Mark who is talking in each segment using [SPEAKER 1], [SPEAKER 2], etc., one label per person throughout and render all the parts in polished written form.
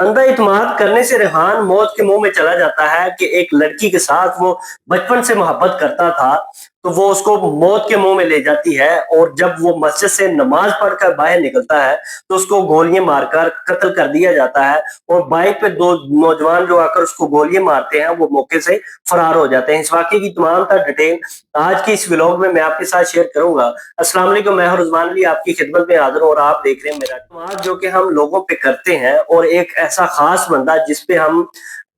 [SPEAKER 1] अंधा इत्मीनान करने से रेहान मौत के मुंह में चला जाता है कि एक लड़की के साथ वो बचपन से मोहब्बत करता था, तो वो उसको मौत के मुंह में ले जाती है। और जब वो मस्जिद से नमाज पढ़कर बाहर निकलता है तो उसको गोलियां मारकर कत्ल कर दिया जाता है। और बाइक पे दो नौजवान जो आकर उसको गोलियां मारते हैं वो मौके से फरार हो जाते हैं। इस वाकये की तमाम तर डिटेल आज की इस व्लॉग में मैं आपके साथ शेयर करूंगा। अस्सलाम वालेकुम, मैं हूं रुजवान अली, आपकी खिदमत में हाजिर हूं और आप देख रहे हैं मेरा इत्मीनान जो कि हम लोगों पे करते हैं। और एक ऐसा खास बंदा जिस पे हम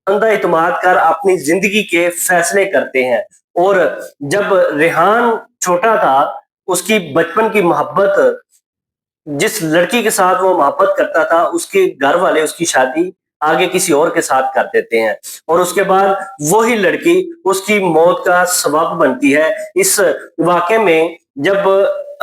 [SPEAKER 1] अंधा इत्मीनान कर अपनी जिंदगी के फैसले करते हैं। और जब रेहान छोटा था, उसकी बचपन की मोहब्बत, जिस लड़की के साथ वो मोहब्बत करता था, उसके घर वाले उसकी शादी आगे किसी और के साथ कर देते हैं। और उसके बाद वही लड़की उसकी मौत का सबब बनती है। इस वाक़ये में जब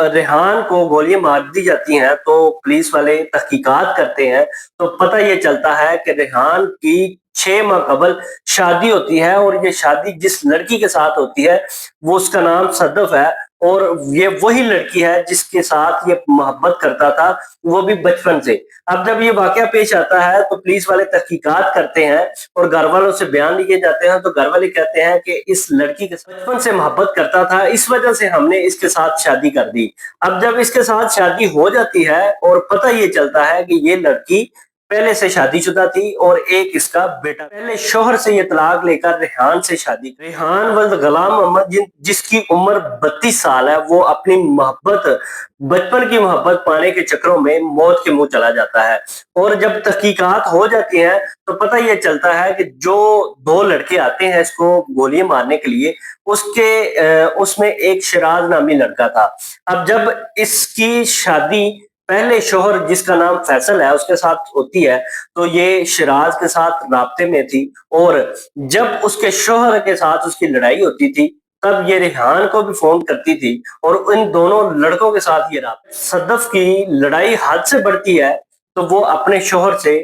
[SPEAKER 1] रेहान को गोलियां मार दी जाती हैं तो पुलिस वाले तहकीकात करते हैं, तो पता ये चलता है कि रेहान की 6 माह कबल शादी होती है। और ये शादी जिस लड़की के साथ होती है वो उसका नाम सदफ है। और ये वही लड़की है जिसके साथ ये मोहब्बत करता था, वो भी बचपन से। अब जब ये वाकया पेश आता है तो पुलिस वाले तहकीकात करते हैं और घर वालों से बयान लिए जाते हैं, तो घर वाले कहते हैं कि इस लड़की के साथ बचपन से मोहब्बत करता था, इस वजह से हमने इसके साथ शादी कर दी। अब जब इसके साथ शादी हो जाती है और पता ये चलता है कि ये लड़की पहले से शादीशुदा थी और एक इसका बेटा, पहले शोहर से ये तलाक लेकर रेहान से शादी। रेहान वल्द गुलाम मोहम्मद जिसकी उम्र 32 साल है, वो अपनी मोहब्बत, बचपन की मोहब्बत पाने के चक्करों में मौत के मुंह चला जाता है। और जब तहकीकात हो जाती हैं तो पता ये चलता है कि जो दो लड़के आते हैं इसको गोलियां मारने के लिए, उसमें एक शिराज नामी लड़का था। अब जब इसकी शादी पहले शोहर जिसका नाम फैसल है उसके साथ होती है, तो ये शिराज के साथ राब्ते में थी। और जब उसके शोहर के साथ उसकी लड़ाई होती थी तब ये रेहान को भी फोन करती थी और इन दोनों लड़कों के साथ ये राब्ता। सदफ की लड़ाई हद से बढ़ती है तो वो अपने शोहर से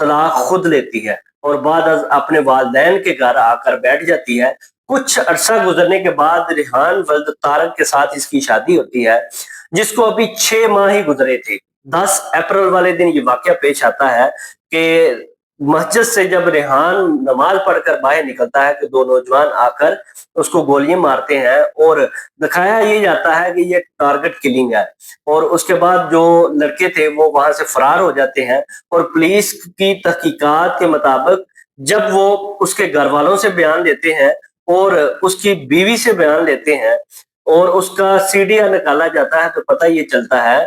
[SPEAKER 1] तलाक खुद लेती है और बाद अपने वालिदैन के घर आकर बैठ जाती है। कुछ अरसा गुजरने के बाद रेहान वल्द तारक के साथ इसकी शादी होती है, जिसको अभी 6 माह ही गुजरे थे। 10 अप्रैल वाले दिन ये वाकया पेश आता है कि मस्जिद से जब रेहान नमाज पढ़कर बाहर निकलता है तो दो नौजवान आकर उसको गोलियां मारते हैं। और दिखाया ये जाता है कि ये टारगेट किलिंग है। और उसके बाद जो लड़के थे वो वहां से फरार हो जाते हैं। और पुलिस की तहकीकात के मुताबिक जब वो उसके घर वालों से बयान लेते हैं और उसकी बीवी से बयान लेते हैं और उसका सीडीआर निकाला जाता है, तो पता ये चलता है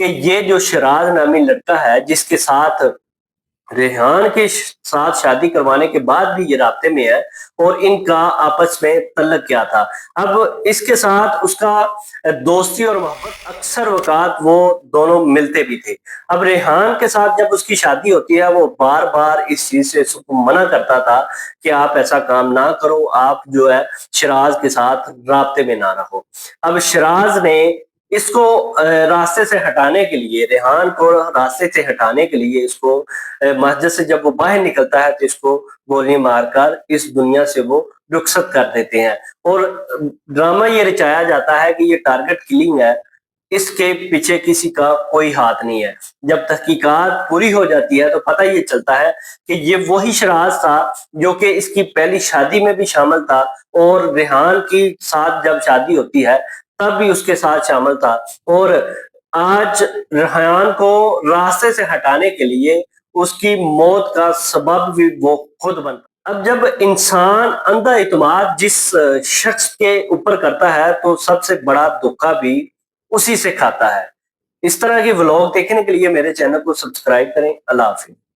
[SPEAKER 1] कि ये जो शिराज नामी लड़का है जिसके साथ रेहान के साथ शादी करवाने के बाद भी ये राब्ते में है, और इनका आपस में तल्लक क्या था। अब इसके साथ उसका दोस्ती और मोहब्बत अक्सर वक़ात वो दोनों मिलते भी थे। अब रेहान के साथ जब उसकी शादी होती है वो बार-बार इस चीज़ से उसको मना करता था कि आप ऐसा काम ना करो, आप जो है शिराज के साथ राब्ते में ना रहो। अब शिराज ने इसको रास्ते से हटाने के लिए, रेहान को रास्ते से हटाने के लिए इसको मस्जिद से जब वो बाहर निकलता है तो इसको गोली मारकर इस दुनिया से वो रुखसत कर देते हैं। और ड्रामा ये रचाया जाता है कि ये टारगेट किलिंग है, इसके पीछे किसी का कोई हाथ नहीं है। जब तहकीकात पूरी हो जाती है तो पता ये चलता है कि ये वही शराज था जो कि इसकी पहली शादी में भी शामिल था और रेहान की साथ जब शादी होती है तब भी उसके साथ शामिल था। और आज रेहान को रास्ते से हटाने के लिए उसकी मौत का सबब भी वो खुद बनता। अब जब इंसान अंधा इत्मीनान जिस शख्स के ऊपर करता है तो सबसे बड़ा धोखा भी उसी से खाता है। इस तरह के व्लॉग देखने के लिए मेरे चैनल को सब्सक्राइब करें। अल्लाह हाफिज।